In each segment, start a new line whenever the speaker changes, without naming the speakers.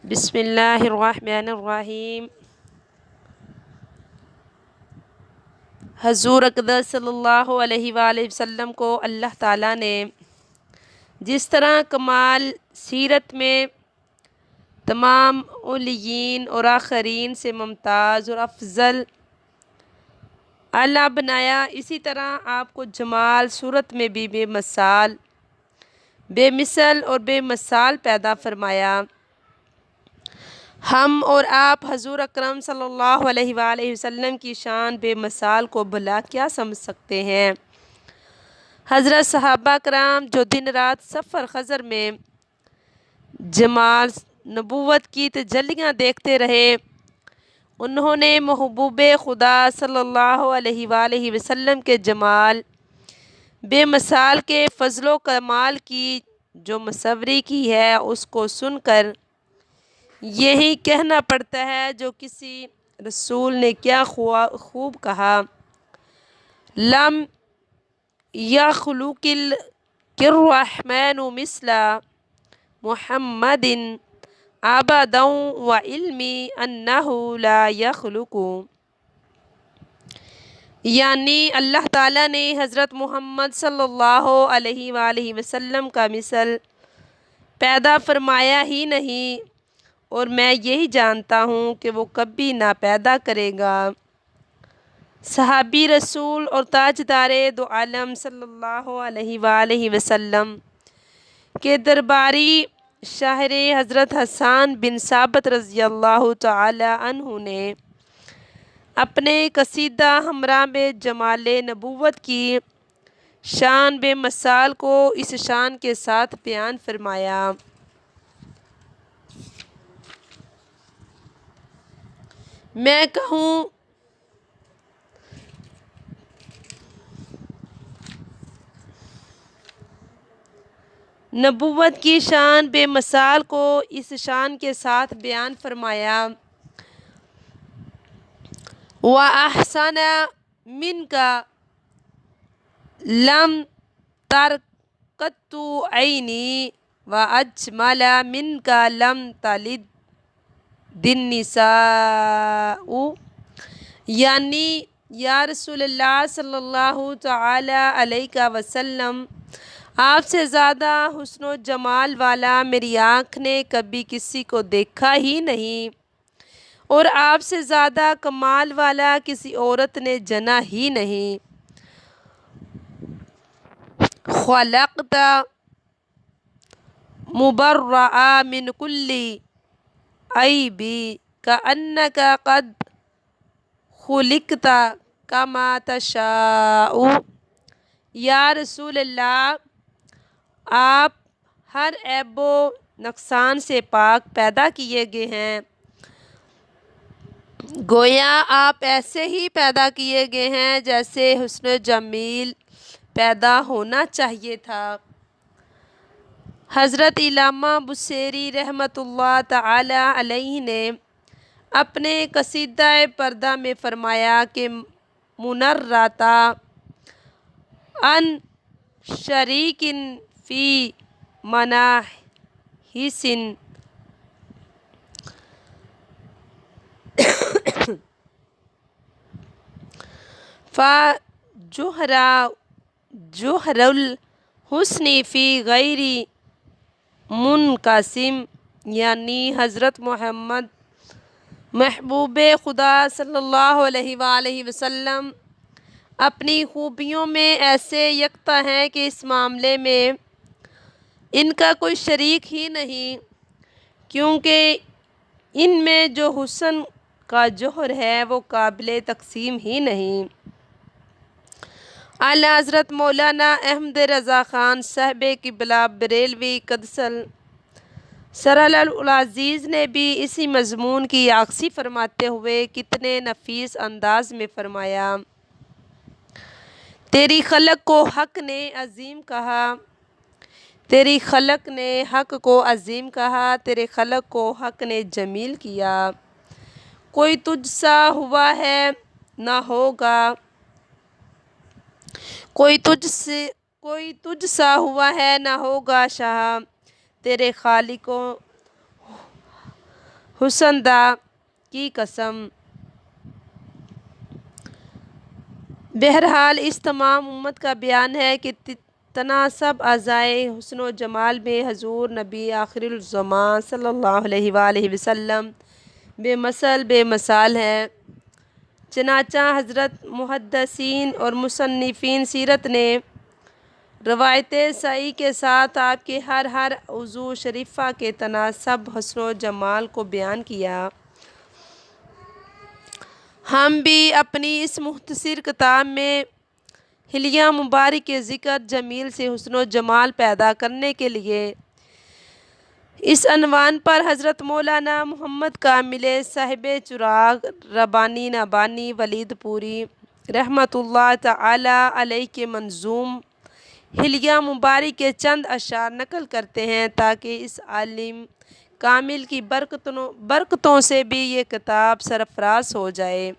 بسم اللہ الرحمن الرحیم۔ حضور اقدس صلی اللہ علیہ وآلہ وسلم کو اللہ تعالیٰ نے جس طرح کمال سیرت میں تمام اولیین اور آخرین سے ممتاز اور افضل اعلیٰ بنایا، اسی طرح آپ کو جمال صورت میں بھی بے مثل اور بے مثال پیدا فرمایا۔ ہم اور آپ حضور اکرم صلی اللہ علیہ وآلہ وسلم کی شان بے مثال کو بھلا کیا سمجھ سکتے ہیں۔ حضرت صحابہ کرام جو دن رات سفر خضر میں جمال نبوت کی تجلیاں دیکھتے رہے، انہوں نے محبوب خدا صلی اللہ علیہ وآلہ وسلم کے جمال بے مثال کے فضل و کمال کی جو مصوری کی ہے، اس کو سن کر یہی کہنا پڑتا ہے جو کسی رسول نے کیا خوب کہا، لم یخلق الرحمن مثل محمد ابدا وعلمی انہ لا یخلق، یعنی اللہ تعالیٰ نے حضرت محمد صلی اللہ علیہ وآلہ وسلم کا مثل پیدا فرمایا ہی نہیں، اور میں یہی جانتا ہوں کہ وہ کبھی نہ پیدا کرے گا۔ صحابی رسول اور تاجدار دو عالم صلی اللہ علیہ وآلہ وسلم کے درباری شاعر حضرت حسان بن ثابت رضی اللہ تعالی عنہ نے اپنے قصیدہ ہمراہ میں جمال نبوت کی شان بے مثال کو اس شان کے ساتھ بیان فرمایا۔ میں کہوں نبوت کی شان بے مثال کو اس شان کے ساتھ بیان فرمایا، وَأَحْسَنَ مِنْكَ لَمْ تَرَ قَطُّ عَيْنِي وَأَجْمَلَ مِنْكَ لَمْ تَلِدِ النِّسَاءُ، یعنی یا رسول اللہ صلی اللہ تعالی علیہ وسلم، آپ سے زیادہ حسن و جمال والا میری آنکھ نے کبھی کسی کو دیکھا ہی نہیں، اور آپ سے زیادہ کمال والا کسی عورت نے جنا ہی نہیں۔ خلقت مبرأ من کل عیب کأنک قد خلقت کما تشاء، یا رسول اللہ، آپ ہر عیب و نقصان سے پاک پیدا کیے گئے ہیں، گویا آپ ایسے ہی پیدا کیے گئے ہیں جیسے حسن و جمیل پیدا ہونا چاہیے تھا۔ حضرت علامہ بصیری رحمۃ اللہ تعالی علیہ نے اپنے قصیدہ پردہ میں فرمایا کہ منرۃ عن شریک فی مناحس جوہر الحسن فی غیر منقسم، یعنی حضرت محبوب خدا صلی اللہ علیہ وآلہ وسلم اپنی خوبیوں میں ایسے یکتا ہیں کہ اس معاملے میں ان کا کوئی شریک ہی نہیں، کیونکہ ان میں جو حسن کا جوہر ہے وہ قابل تقسیم ہی نہیں۔ اعلیٰ حضرت مولانا احمد رضا خان صاحب قبلہ بریلوی قدس سرہ العزیز نے بھی اسی مضمون کی عکاسی فرماتے ہوئے کتنے نفیس انداز میں فرمایا، تیری خلق کو حق نے عظیم کہا، تیری خلق نے حق کو عظیم کہا، تیرے خلق کو حق نے جمیل کیا، کوئی تجھ سا ہوا ہے نہ ہوگا، کوئی تجھ سا ہوا ہے نہ ہوگا شاہ، تیرے خالق حسندہ کی قسم۔ بہرحال اس تمام امت کا بیان ہے کہ تناسب اعضائے حسن و جمال میں حضور نبی آخر الزماں صلی اللہ علیہ وآلہ وسلم بے مثل بے مثال ہیں۔ چنانچہ حضرت محدثین اور مصنفین سیرت نے روایت صحیح کے ساتھ آپ کے ہر عضو شریفہ کے تناسب حسن و جمال کو بیان کیا۔ ہم بھی اپنی اس مختصر کتاب میں حلیہ مبارک کے ذکر جمیل سے حسن و جمال پیدا کرنے کے لیے اس عنوان پر حضرت مولانا محمد کامل صاحب چراغ ربانی نبانی ولید پوری رحمۃ اللہ تعالی علیہ کے منظوم حلیہ مبارک کے چند اشعار نقل کرتے ہیں تاکہ اس عالم کامل کی برکتوں سے بھی یہ کتاب سرفراز ہو جائے۔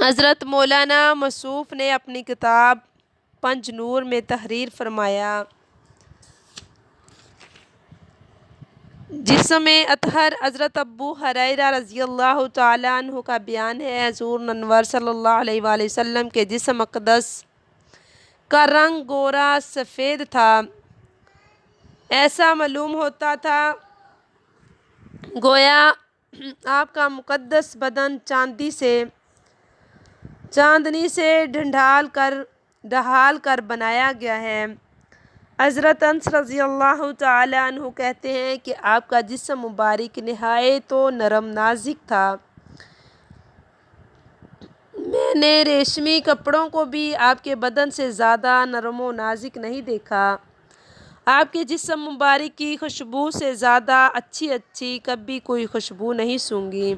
حضرت مولانا مصوف نے اپنی کتاب پنج نور میں تحریر فرمایا، جس میں اطہر حضرت ابو ہریرہ رضی اللہ تعالیٰ عنہ کا بیان ہے، حضور انور صلی اللہ علیہ وآلہ وسلم کے جسم اقدس کا رنگ گورا سفید تھا، ایسا معلوم ہوتا تھا گویا آپ کا مقدس بدن چاندنی سے ڈھال کر بنایا گیا ہے۔ حضرت انس رضی اللہ تعالی عنہ کہتے ہیں کہ آپ کا جسم مبارک نہایت و نرم نازک تھا، میں نے ریشمی کپڑوں کو بھی آپ کے بدن سے زیادہ نرم و نازک نہیں دیکھا، آپ کے جسم مبارک کی خوشبو سے زیادہ اچھی کبھی کوئی خوشبو نہیں سونگھی۔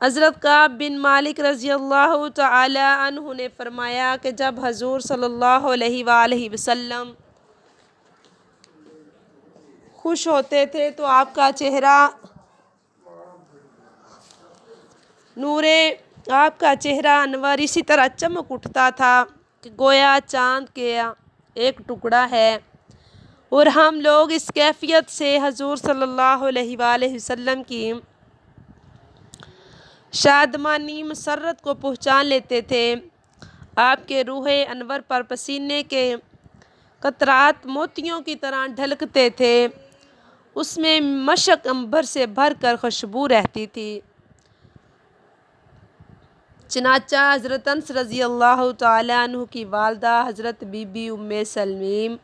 حضرت کعب بن مالک رضی اللہ تعالی عنہ نے فرمایا کہ جب حضور صلی اللہ علیہ وآلہ وسلم خوش ہوتے تھے تو آپ کا چہرہ انور اسی طرح چمک اٹھتا تھا کہ گویا چاند کا ایک ٹکڑا ہے، اور ہم لوگ اس کیفیت سے حضور صلی اللہ علیہ وآلہ وسلم کی شادمانی مسرت کو پہچان لیتے تھے۔ آپ کے روح انور پر پسینے کے قطرات موتیوں کی طرح ڈھلکتے تھے، اس میں مشک عنبر سے بھر کر خوشبو رہتی تھی۔ چنانچہ حضرت انس رضی اللہ تعالی عنہ کی والدہ حضرت بی بی ام سلیم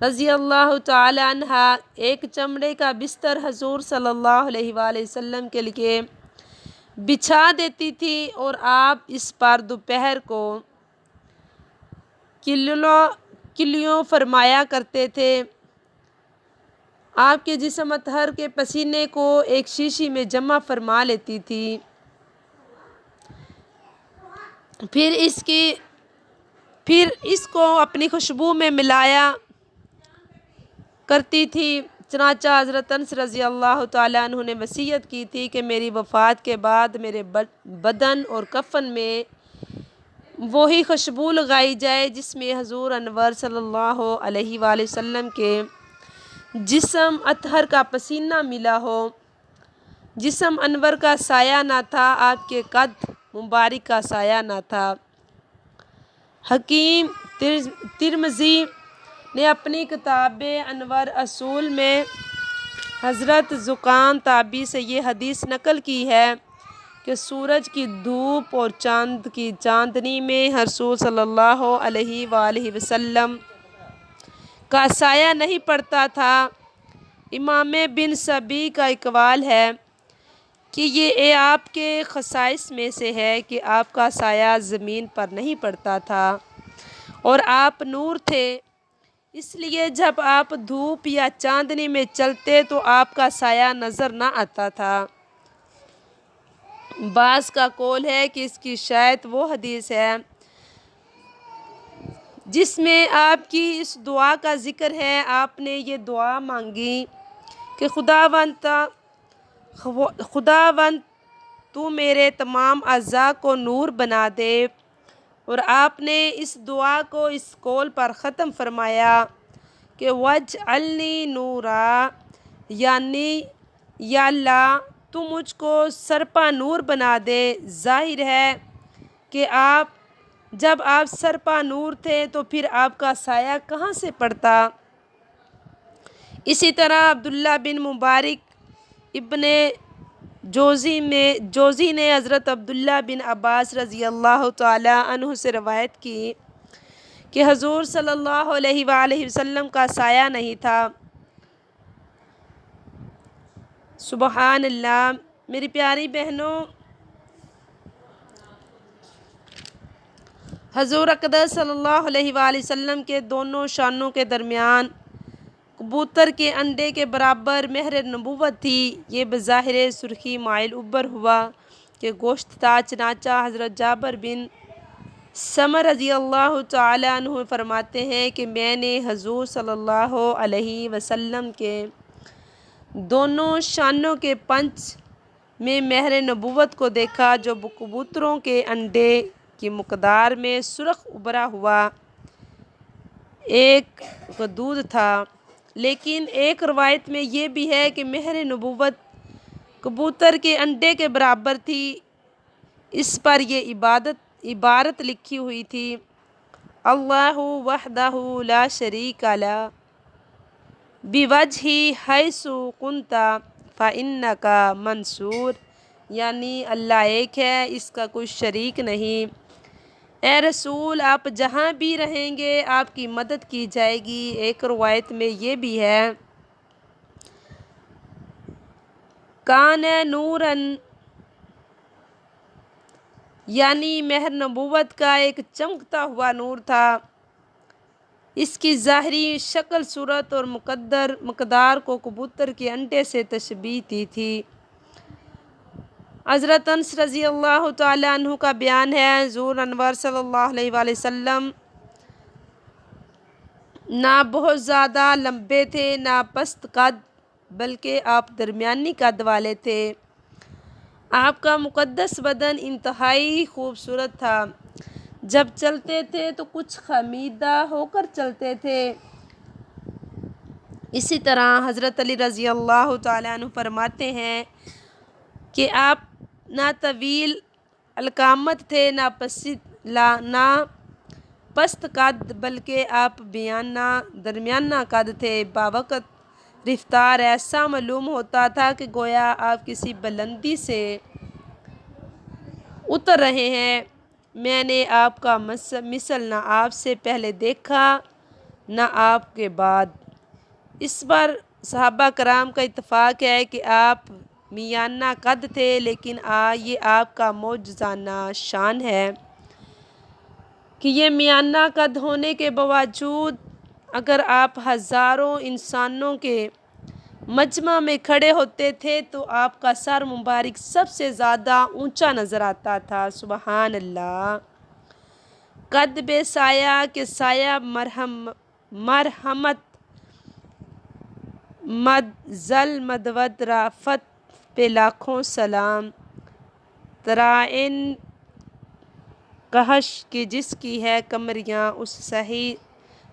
رضی اللہ تعالی عنہا ایک چمڑے کا بستر حضور صلی اللہ علیہ وآلہ وسلم کے لیے بچھا دیتی تھی اور آپ اس پر دوپہر کو کلیوں فرمایا کرتے تھے۔ آپ کے جسم اطہر کے پسینے کو ایک شیشی میں جمع فرما لیتی تھی، پھر اس کو اپنی خوشبو میں ملایا کرتی تھی۔ چنانچہ حضرت انس رضی اللہ تعالیٰ عنہ نے وصیت کی تھی کہ میری وفات کے بعد میرے بدن اور کفن میں وہی خوشبو لگائی جائے جس میں حضور انور صلی اللہ علیہ وآلہ وسلم کے جسم اطہر کا پسینہ ملا ہو۔ جسم انور کا سایہ نہ تھا، آپ کے قد مبارک کا سایہ نہ تھا۔ حکیم ترمذی نے اپنی کتاب انوار اصول میں حضرت زکان تابعی سے یہ حدیث نقل کی ہے کہ سورج کی دھوپ اور چاند کی چاندنی میں حضور صلی اللہ علیہ وآلہ وسلم کا سایہ نہیں پڑتا تھا۔ امام بن سبی کا اقوال ہے کہ یہ آپ کے خصائص میں سے ہے کہ آپ کا سایہ زمین پر نہیں پڑتا تھا اور آپ نور تھے، اس لیے جب آپ دھوپ یا چاندنی میں چلتے تو آپ کا سایہ نظر نہ آتا تھا۔ بعض کا قول ہے کہ اس کی شاید وہ حدیث ہے جس میں آپ کی اس دعا کا ذکر ہے۔ آپ نے یہ دعا مانگی کہ خداوند تو میرے تمام اعضاء کو نور بنا دے، اور آپ نے اس دعا کو اس قول پر ختم فرمایا کہ وَاجْعَلْنِی نُورًا، یعنی یا اللہ تو مجھ کو سرپا نور بنا دے۔ ظاہر ہے کہ جب آپ سرپا نور تھے تو پھر آپ کا سایہ کہاں سے پڑتا۔ اسی طرح عبداللہ بن مبارک ابن جوزی نے حضرت عبداللہ بن عباس رضی اللہ تعالی عنہ سے روایت کی کہ حضور صلی اللہ علیہ وآلہ وسلم کا سایہ نہیں تھا۔ سبحان اللہ۔ میری پیاری بہنوں، حضور اقدس صلی اللہ علیہ وآلہ وسلم کے دونوں شانوں کے درمیان کبوتر کے انڈے کے برابر مہر نبوت تھی۔ یہ بظاہر سرخی مائل ابر ہوا کہ گوشت تھا، چنانچہ حضرت جابر بن سمر رضی اللہ تعالی عنہ فرماتے ہیں کہ میں نے حضور صلی اللہ علیہ وسلم کے دونوں شانوں کے پنج میں مہر نبوت کو دیکھا جو کبوتروں کے انڈے کی مقدار میں سرخ ابھرا ہوا ایک دودھ تھا۔ لیکن ایک روایت میں یہ بھی ہے کہ مہر نبوت کبوتر کے انڈے کے برابر تھی۔ اس پر یہ عبارت لکھی ہوئی تھی، اللہ وحدہ لا شریک لہ بوجہہ حیث کنت فإنک منصور، یعنی اللہ ایک ہے، اس کا کوئی شریک نہیں۔ اے رسول، آپ جہاں بھی رہیں گے آپ کی مدد کی جائے گی۔ ایک روایت میں یہ بھی ہے، کان نوراً، یعنی مہر نبوت کا ایک چمکتا ہوا نور تھا۔ اس کی ظاہری شکل، صورت اور مقدار کو کبوتر کے انڈے سے تشبیہ دی تھی۔ حضرت انس رضی اللہ تعالی عنہ کا بیان ہے، حضور انور صلی اللہ علیہ وآلہ وسلم نہ بہت زیادہ لمبے تھے نہ پست قد، بلکہ آپ درمیانی قد والے تھے۔ آپ کا مقدس بدن انتہائی خوبصورت تھا۔ جب چلتے تھے تو کچھ خمیدہ ہو کر چلتے تھے۔ اسی طرح حضرت علی رضی اللہ تعالیٰ عنہ فرماتے ہیں کہ آپ نہ طویل القامت تھے نہ پست قد، بلکہ آپ درمیانہ قد تھے۔ باوقت رفتار ایسا معلوم ہوتا تھا کہ گویا آپ کسی بلندی سے اتر رہے ہیں۔ میں نے آپ کا مثل نہ آپ سے پہلے دیکھا نہ آپ کے بعد۔ اس پر صحابہ کرام کا اتفاق ہے کہ آپ میانہ قد تھے، لیکن یہ آپ کا معجزانہ شان ہے کہ یہ میانہ قد ہونے کے باوجود اگر آپ ہزاروں انسانوں کے مجمع میں کھڑے ہوتے تھے تو آپ کا سر مبارک سب سے زیادہ اونچا نظر آتا تھا۔ سبحان اللہ۔ قد بے سایہ کے سایہ مرحمت مدذل مدود رافت پہ لاکھوں سلام، ترائن کہش کی جس کی ہے کمریاں اس صحیح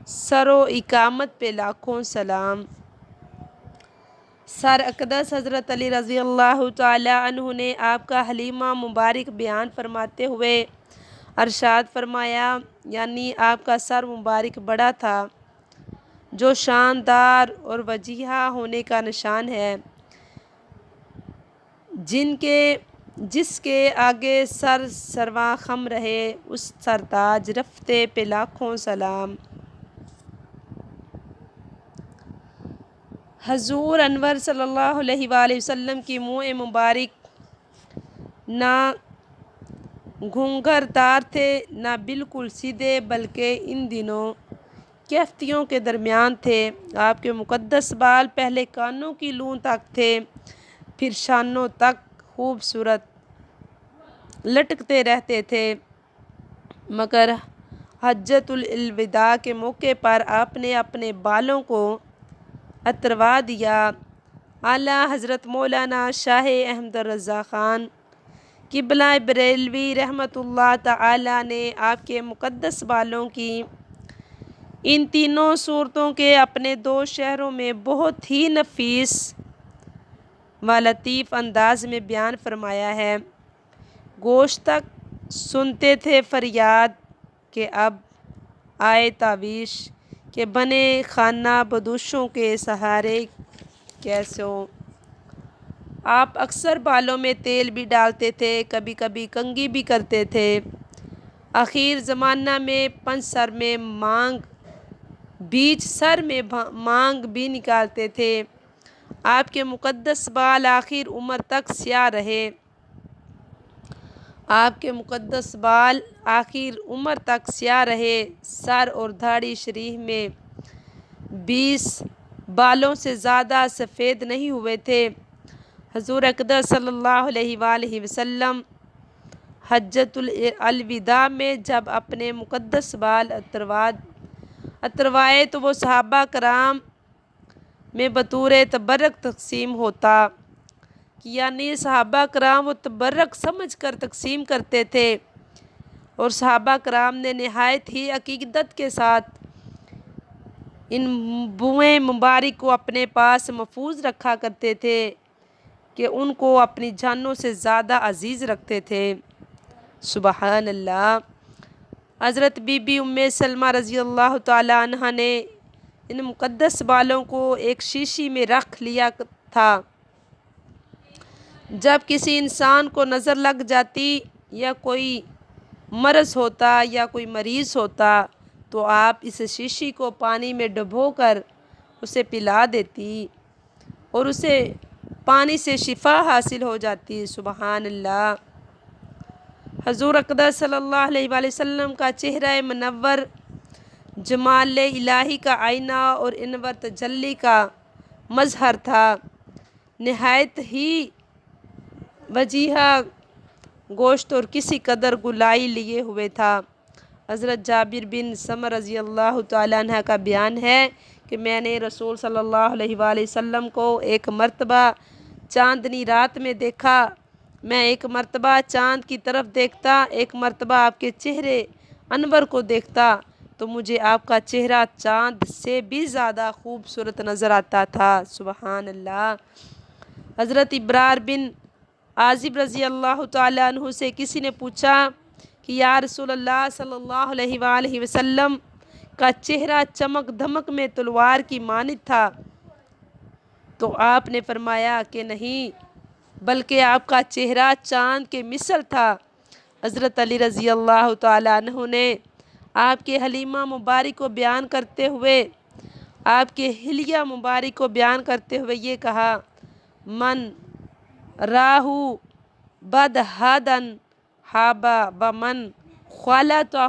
سر و اقامت پہ لاکھوں سلام۔ سر اقدس حضرت علی رضی اللہ تعالی عنہ نے آپ کا حلیمہ مبارک بیان فرماتے ہوئے ارشاد فرمایا، یعنی آپ کا سر مبارک بڑا تھا جو شاندار اور وجیحہ ہونے کا نشان ہے، جس کے آگے سر سرواں خم رہے اس سرتاج رفتے پہ لاکھوں سلام۔ حضور انور صلی اللہ علیہ وآلہ وسلم کی منہ مبارک نہ گھونگھر دار تھے نہ بالکل سیدھے، بلکہ ان دونوں کفتیوں کے درمیان تھے۔ آپ کے مقدس بال پہلے کانوں کی لوں تک تھے، پھر شانوں تک خوبصورت لٹکتے رہتے تھے، مگر حجۃ الوداع کے موقع پر آپ نے اپنے بالوں کو اتروا دیا۔ اعلیٰ حضرت مولانا شاہ احمد رضا خان قبلہ بریلوی رحمۃ اللہ تعالی نے آپ کے مقدس بالوں کی ان تینوں صورتوں کے اپنے دو شہروں میں بہت ہی نفیس و لطیف انداز میں بیان فرمایا ہے۔ گوشت تک سنتے تھے فریاد کہ اب آئے تاویش، کہ بنے خانہ بدوشوں کے سہارے کیسے ہوں۔ آپ اکثر بالوں میں تیل بھی ڈالتے تھے، کبھی کبھی کنگھی بھی کرتے تھے۔ آخر زمانہ میں پنج سر میں مانگ، بیچ سر میں مانگ بھی نکالتے تھے۔ آپ کے مقدس بال آخر عمر تک سیاہ رہے۔ آپ کے مقدس بال آخر عمر تک سیاہ رہے۔ سر اور داڑھی شریف میں 20 بالوں سے زیادہ سفید نہیں ہوئے تھے۔ حضور اقدس صلی اللہ علیہ وآلہ وسلم حجۃ الوداع میں جب اپنے مقدس بال اتروائے تو وہ صحابہ کرام میں بطور تبرک تقسیم ہوتا، یعنی صحابہ کرام وہ تبرک سمجھ کر تقسیم کرتے تھے، اور صحابہ کرام نے نہایت ہی عقیدت کے ساتھ ان بوئیں مبارک کو اپنے پاس محفوظ رکھا کرتے تھے کہ ان کو اپنی جانوں سے زیادہ عزیز رکھتے تھے۔ سبحان اللہ۔ حضرت بی بی ام سلمہ رضی اللہ تعالیٰ عنہ نے ان مقدس بالوں کو ایک شیشی میں رکھ لیا تھا۔ جب کسی انسان کو نظر لگ جاتی یا کوئی مرض ہوتا یا کوئی مریض ہوتا تو آپ اس شیشی کو پانی میں ڈبو کر اسے پلا دیتی اور اسے پانی سے شفا حاصل ہو جاتی۔ سبحان اللہ۔ حضور اقدس صلی اللہ علیہ وآلہ وسلم کا چہرہ منور جمال الہی کا آئینہ اور انور تجلی کا مظہر تھا۔ نہایت ہی وجیحہ گوشت اور کسی قدر گلائی لیے ہوئے تھا۔ حضرت جابر بن سمرہ رضی اللہ تعالیٰ عنہ کا بیان ہے کہ میں نے رسول صلی اللہ علیہ وآلہ وسلم کو ایک مرتبہ چاندنی رات میں دیکھا۔ میں ایک مرتبہ چاند کی طرف دیکھتا، ایک مرتبہ آپ کے چہرے انور کو دیکھتا تو مجھے آپ کا چہرہ چاند سے بھی زیادہ خوبصورت نظر آتا تھا۔ سبحان اللہ۔ حضرت ابرار بن عازب رضی اللہ تعالیٰ عنہ سے کسی نے پوچھا کہ یا رسول اللہ صلی اللہ علیہ وآلہ وسلم کا چہرہ چمک دھمک میں تلوار کی مانند تھا، تو آپ نے فرمایا کہ نہیں، بلکہ آپ کا چہرہ چاند کے مثل تھا۔ حضرت علی رضی اللہ تعالیٰ عنہ نے آپ کے حلیمہ مبارک کو بیان کرتے ہوئے یہ کہا، من راہو بدہدن حابا بمن خالتہ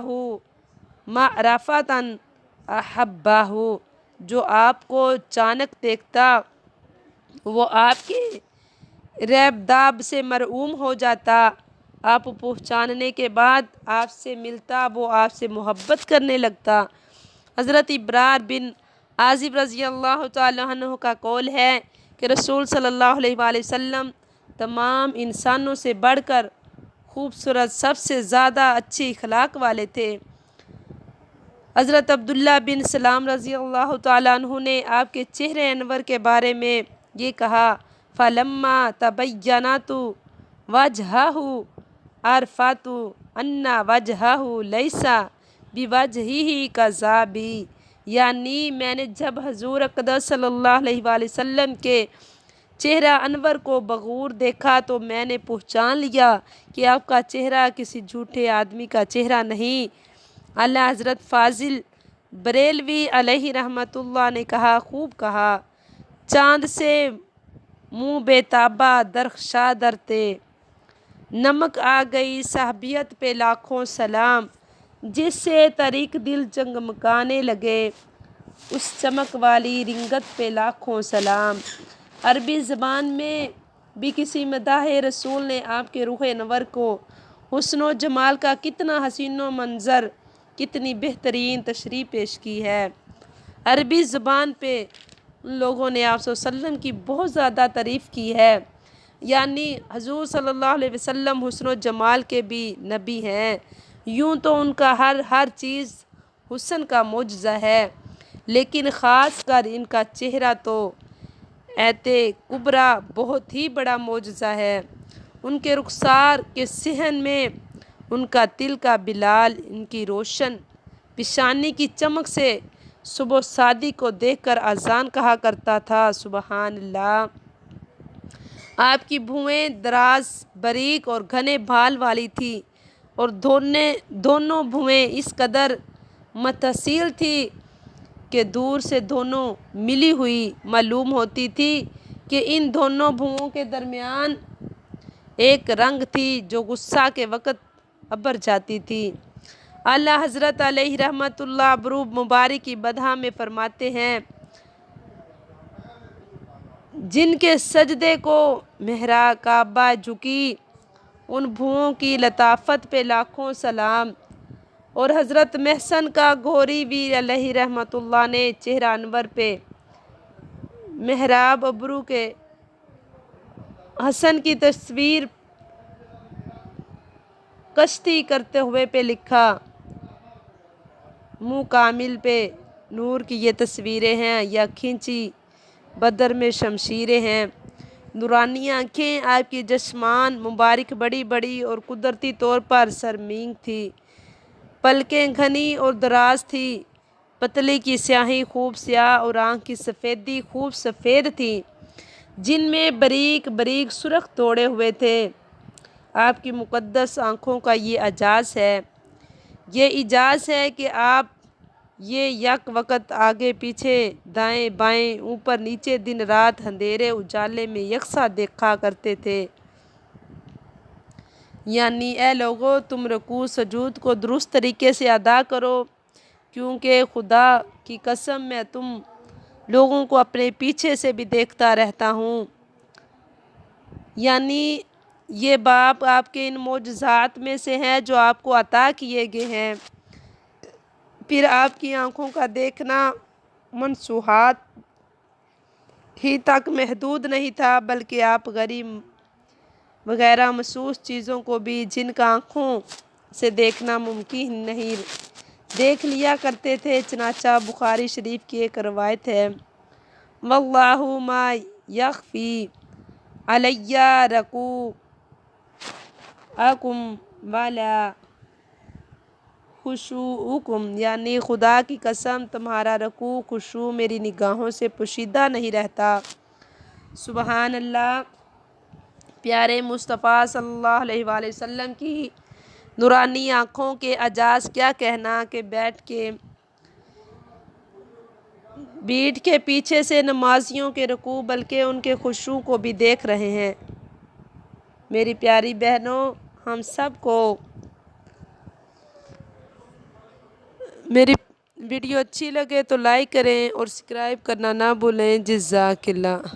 معرفتاً احبہ، جو آپ کو اچانک دیکھتا وہ آپ کے ریب داب سے مرعوم ہو جاتا، آپ پہچاننے کے بعد آپ سے ملتا وہ آپ سے محبت کرنے لگتا۔ حضرت ابرار بن عازب رضی اللہ تعالیٰ عنہ کا قول ہے کہ رسول صلی اللہ علیہ وآلہ وسلم تمام انسانوں سے بڑھ کر خوبصورت، سب سے زیادہ اچھی اخلاق والے تھے۔ حضرت عبداللہ بن سلام رضی اللہ تعالیٰ عنہ نے آپ کے چہرے انور کے بارے میں یہ کہا، فَلَمَّا تَبَيَّنَتْ وَجْهَهُ عَرَفْتُ أَنَّ وَجْهَهُ لَيْسَ بِوَجْهِهِ كَذَابٍ، یعنی میں نے جب حضور اقدس صلی اللہ علیہ وآلہ وسلم کے چہرہ انور کو بغور دیکھا تو میں نے پہچان لیا کہ آپ کا چہرہ کسی جھوٹے آدمی کا چہرہ نہیں۔ اعلیٰ حضرت فاضل بریلوی علیہ رحمۃ اللہ نے کہا، خوب کہا، چاند سے منہ بے تابہ درخشاں درتے، نمک آ گئی صحابیت پہ لاکھوں سلام، جس سے طریق دل جگمگانے لگے، اس چمک والی رنگت پہ لاکھوں سلام۔ عربی زبان میں بھی کسی مداح رسول نے آپ کے روح انور کو حسن و جمال کا کتنا حسین و منظر، کتنی بہترین تشریح پیش کی ہے۔ عربی زبان پہ ان لوگوں نے آپ صلی اللہ علیہ وسلم کی بہت زیادہ تعریف کی ہے، یعنی حضور صلی اللہ علیہ وسلم حسن و جمال کے بھی نبی ہیں۔ یوں تو ان کا ہر چیز حسن کا معجزہ ہے، لیکن خاص کر ان کا چہرہ تو ایت کبریٰ بہت ہی بڑا معجزہ ہے۔ ان کے رخسار کے صحن میں ان کا تل کا بلال ان کی روشن پیشانی کی چمک سے صبح صادق کو دیکھ کر اذان کہا کرتا تھا، سبحان اللہ۔ آپ کی بھویں دراز، باریک اور گھنے بال والی تھی اور دونوں بھویں اس قدر متصل تھی کہ دور سے دونوں ملی ہوئی معلوم ہوتی تھی کہ ان دونوں بھوؤں کے درمیان ایک رنگ تھی جو غصہ کے وقت ابھر جاتی تھی۔ اعلیٰ حضرت علیہ رحمۃ اللہ عروب مبارک کی بدحہ میں فرماتے ہیں، جن کے سجدے کو مہرا کعبہ جھکی، ان بھوؤں کی لطافت پہ لاکھوں سلام۔ اور حضرت محسن کا گھوری بھی علیہ رحمۃ اللہ نے چہرہ انور پہ محراب ابرو کے حسن کی تصویر کشتی کرتے ہوئے پہ لکھا، منہ کامل پہ نور کی یہ تصویریں ہیں یا کھینچی بدر میں شمشیریں ہیں۔ نورانی آنکھیں، آپ کی جسمان مبارک بڑی بڑی اور قدرتی طور پر سرمینگ تھی، پلکیں گھنی اور دراز تھی، پتلی کی سیاہی خوب سیاہ اور آنکھ کی سفیدی خوب سفید تھی، جن میں باریک باریک سرخ دوڑے ہوئے تھے۔ آپ کی مقدس آنکھوں کا یہ اعجاز ہے، یہ اعجاز ہے کہ آپ یہ یک وقت آگے پیچھے دائیں بائیں اوپر نیچے دن رات اندھیرے اجالے میں یکساں دیکھا کرتے تھے۔ یعنی اے لوگو، تم رکوع سجود کو درست طریقے سے ادا کرو، کیونکہ خدا کی قسم میں تم لوگوں کو اپنے پیچھے سے بھی دیکھتا رہتا ہوں۔ یعنی یہ باپ آپ کے ان معجزات میں سے ہیں جو آپ کو عطا کیے گئے ہیں۔ پھر آپ کی آنکھوں کا دیکھنا منصوحات ہی تک محدود نہیں تھا، بلکہ آپ غریب وغیرہ مخصوص چیزوں کو بھی جن کا آنکھوں سے دیکھنا ممکن نہیں، دیکھ لیا کرتے تھے۔ چنانچہ بخاری شریف کی ایک روایت ہے، واللہ ما یخفی علی رکوعکم ولا خشوعکم، یعنی خدا کی قسم تمہارا رکوع خشوع میری نگاہوں سے پوشیدہ نہیں رہتا، سبحان اللہ۔ پیارے مصطفیٰ صلی اللہ علیہ وآلہ وسلم کی نورانی آنکھوں کے اعجاز کیا کہنا کہ بیٹھ کے پیچھے سے نمازیوں کے رکوع بلکہ ان کے خشوع کو بھی دیکھ رہے ہیں۔ میری پیاری بہنوں، ہم سب کو میری ویڈیو اچھی لگے تو لائک کریں اور سبسکرائب کرنا نہ بھولیں۔ جزاک اللہ۔